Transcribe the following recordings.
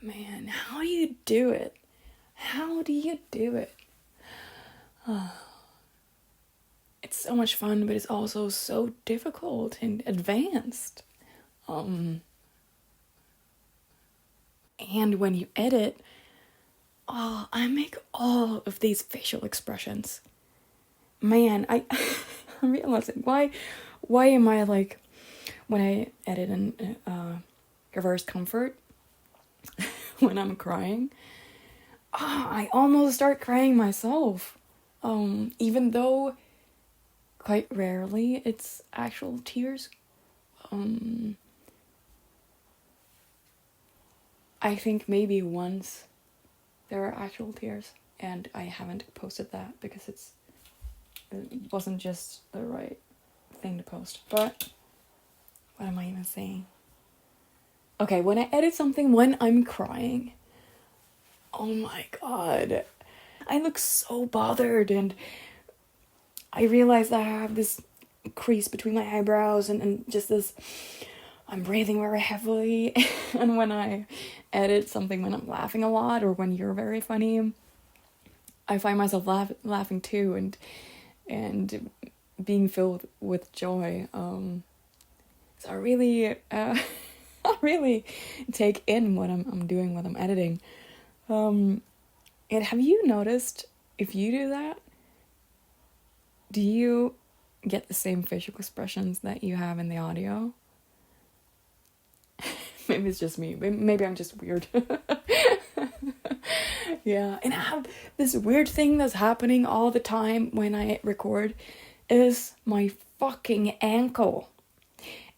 Man, how do you do it? How do you do it? It's so much fun, but it's also so difficult and advanced. And when you edit, I make all of these facial expressions. Man, I'm realizing why am I like, when I edit in reverse comfort, when I'm crying, I almost start crying myself. Even though quite rarely it's actual tears. I think maybe once there are actual tears, and I haven't posted that because it wasn't just the right thing to post. But what am I even saying? Okay, when I edit something when I'm crying, oh my god, I look so bothered, and I realize that I have this crease between my eyebrows and just this, I'm breathing very heavily. And when I edit something when I'm laughing a lot or when you're very funny, I find myself laughing too, and being filled with joy. So I really I really take in what I'm doing when I'm editing. And have you noticed, if you do that, do you get the same facial expressions that you have in the audio? Maybe it's just me. Maybe I'm just weird. Yeah, and I have this weird thing that's happening all the time when I record is my fucking ankle.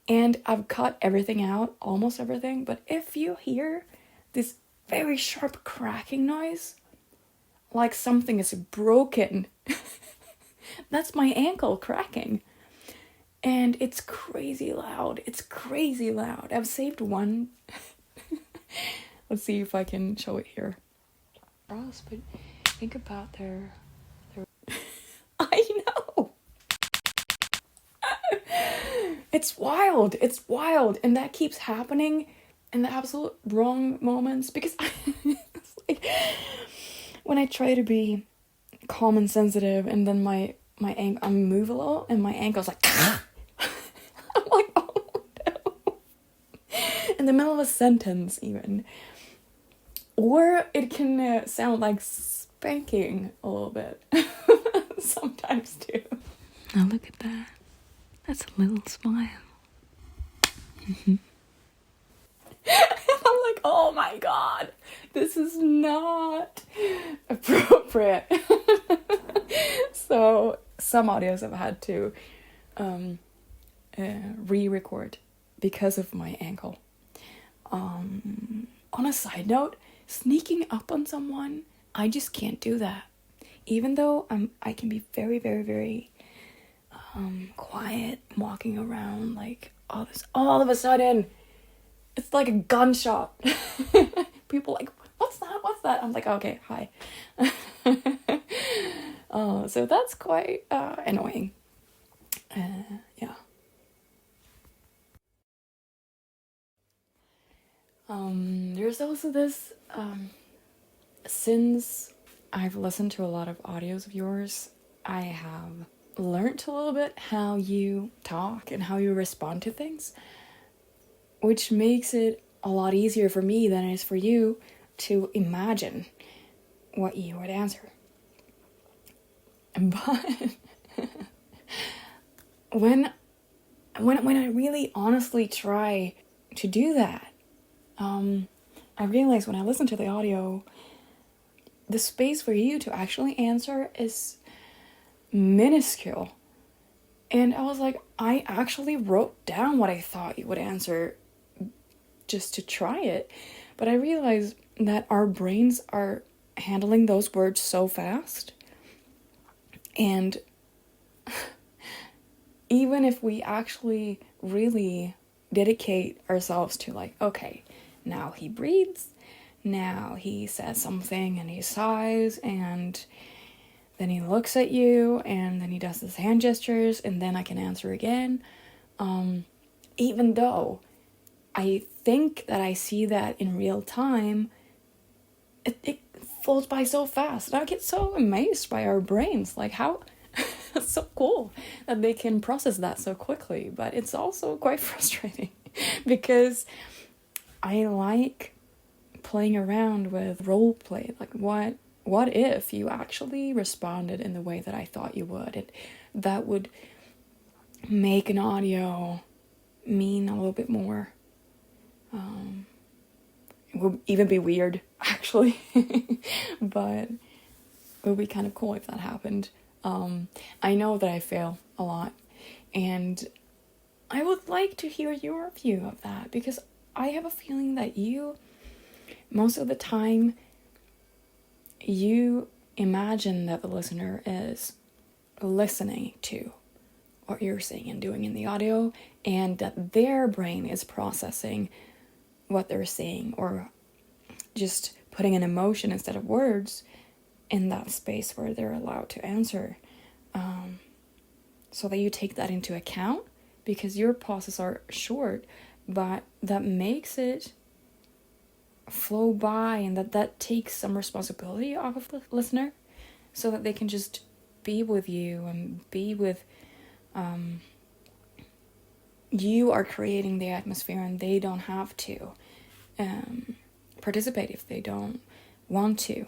And I've cut everything out, almost everything, but if you hear this very sharp cracking noise, like something is broken, that's my ankle cracking. And it's crazy loud. It's crazy loud. I've saved one. Let's see if I can show it here. But think about their I know. It's wild. It's wild. And that keeps happening in the absolute wrong moments, because it's like when I try to be calm and sensitive, and then my ankle, I move a little and my ankle's like I'm like, oh no. In the middle of a sentence even. Or it can sound like spanking a little bit. Sometimes too. Now look at that. That's a little smile. I'm like, oh my god, this is not appropriate. So some audios I've had to re-record because of my ankle. On a side note, sneaking up on someone, I just can't do that. Even though I can be very, very, very quiet, walking around, like all of a sudden, it's like a gunshot. People like, what's that? I'm like, okay, hi. So that's quite annoying. Yeah. There's also this, since I've listened to a lot of audios of yours, I have learned a little bit how you talk and how you respond to things, which makes it a lot easier for me than it is for you to imagine what you would answer. But when I really honestly try to do that, I realize when I listen to the audio, the space for you to actually answer is minuscule. And I was like, I actually wrote down what I thought you would answer just to try it. But I realized that our brains are handling those words so fast. And even if we actually really dedicate ourselves to like, okay, now he breathes, now he says something and he sighs, and then he looks at you, and then he does his hand gestures, and then I can answer again. Even though I think that I see that in real time, it flows by so fast. And I get so amazed by our brains, like how it's so cool that they can process that so quickly. But it's also quite frustrating because I like playing around with role play. Like what if you actually responded in the way that I thought you would? That would make an audio mean a little bit more. It would even be weird, actually. But it would be kind of cool if that happened. I know that I fail a lot, and I would like to hear your view of that, because I have a feeling that you, most of the time, you imagine that the listener is listening to what you're saying and doing in the audio, and that their brain is processing what they're saying, or just putting an emotion instead of words in that space where they're allowed to answer, so that you take that into account, because your pauses are short, but that makes it flow by, and that takes some responsibility off of the listener, so that they can just be with you and be with you are creating the atmosphere, and they don't have to participate if they don't want to,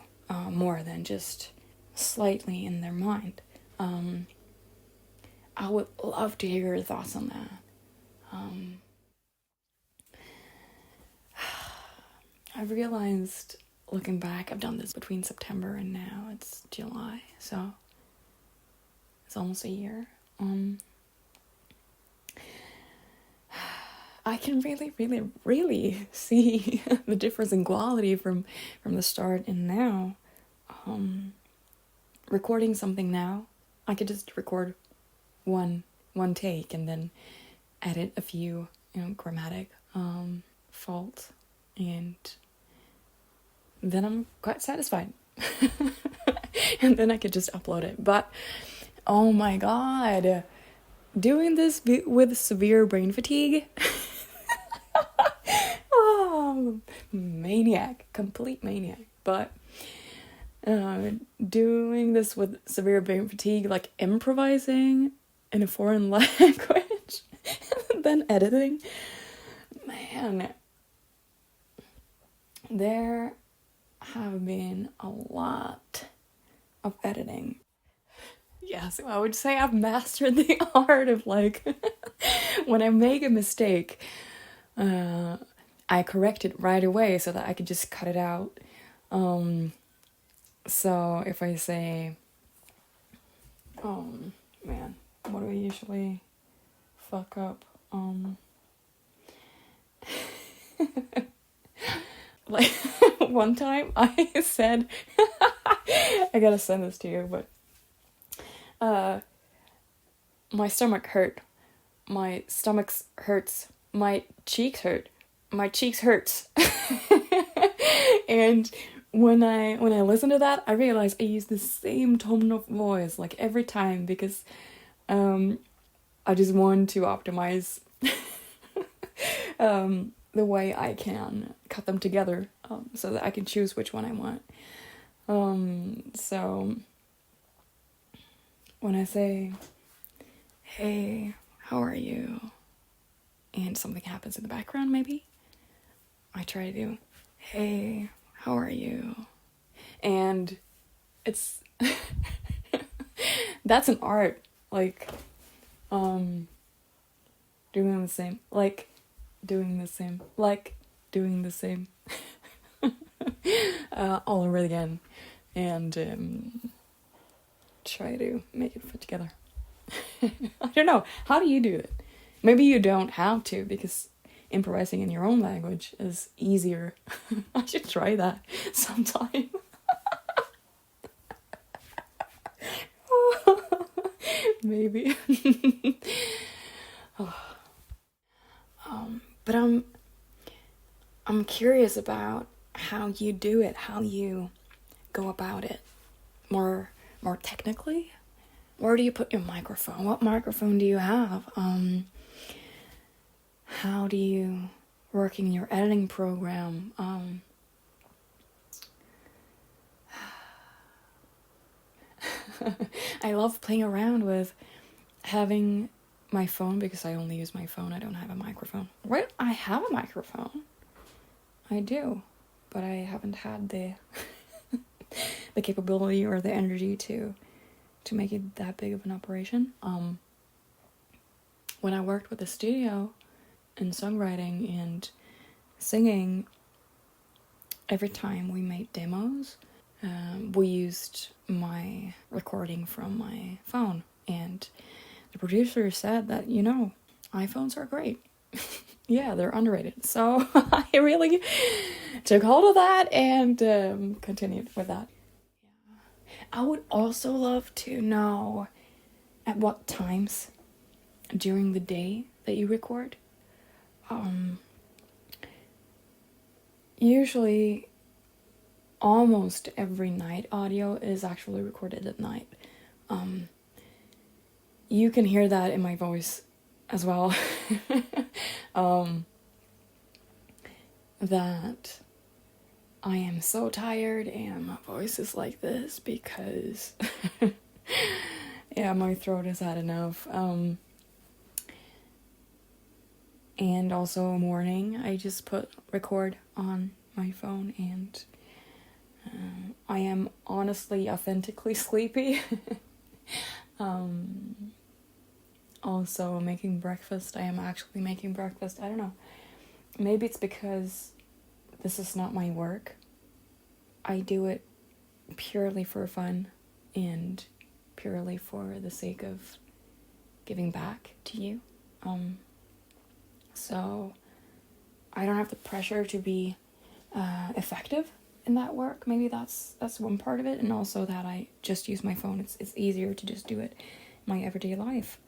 more than just slightly in their mind. I would love to hear your thoughts on that. I realized, looking back, I've done this between September and now it's July, so it's almost a year. I can really see the difference in quality from the start and now. Recording something now, I could just record one take and then edit a few, grammatic faults, and then I'm quite satisfied. And then I could just upload it. But oh my god, doing this with severe brain fatigue. Oh, maniac, complete maniac. But doing this with severe brain fatigue, like improvising in a foreign language and then editing, man, there have been a lot of editing. Yeah, so I would say I've mastered the art of, like, when I make a mistake, I correct it right away so that I could just cut it out. So if I say, man, what do I usually fuck up? Like, one time I said, I gotta send this to you, but my stomach hurt, my stomach hurts, my cheeks hurt, my cheeks hurts. And when I listen to that, I realize I use the same tone of voice like every time, because I just want to optimize the way I can cut them together, so that I can choose which one I want. So when I say, hey, how are you? And something happens in the background, maybe, I try to do, hey, how are you? And it's, that's an art, like, doing the same, like, doing the same, like, doing the same, all over again, and try to make it fit together. I don't know, how do you do it? Maybe you don't have to, because improvising in your own language is easier. I should try that sometime. Maybe. But I'm curious about how you do it, how you go about it. More technically? Where do you put your microphone? What microphone do you have? How do you working in your editing program. I love playing around with having my phone, because I only use my phone. I don't have a microphone. Wait, I have a microphone. I do, but I haven't had the the capability or the energy to make it that big of an operation. When I worked with the studio in songwriting and singing, every time we made demos, we used my recording from my phone, and the producer said that, iPhones are great. Yeah, they're underrated. So I really took hold of that and continued with that. I would also love to know at what times during the day that you record. Usually almost every night audio is actually recorded at night. You can hear that in my voice as well. That I am so tired and my voice is like this because yeah, my throat has had enough. And also morning, I just put record on my phone, and I am honestly authentically sleepy. Also making breakfast. I am actually making breakfast. I don't know. Maybe it's because this is not my work. I do it purely for fun and purely for the sake of giving back to you. So I don't have the pressure to be effective in that work. Maybe that's one part of it, and also that I just use my phone. It's easier to just do it in my everyday life.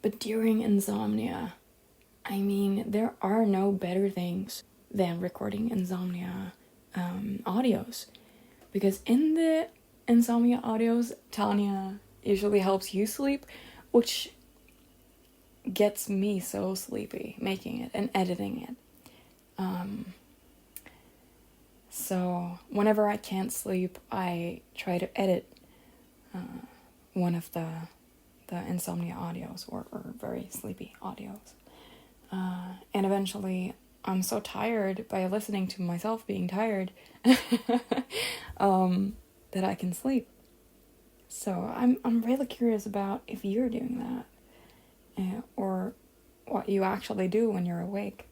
But during insomnia, I mean, there are no better things than recording insomnia audios, because in the insomnia audios, Tanya usually helps you sleep, which gets me so sleepy making it and editing it. So whenever I can't sleep, I try to edit one of the insomnia audios or very sleepy audios. And eventually I'm so tired by listening to myself being tired that I can sleep. So I'm really curious about if you're doing that, or what you actually do when you're awake.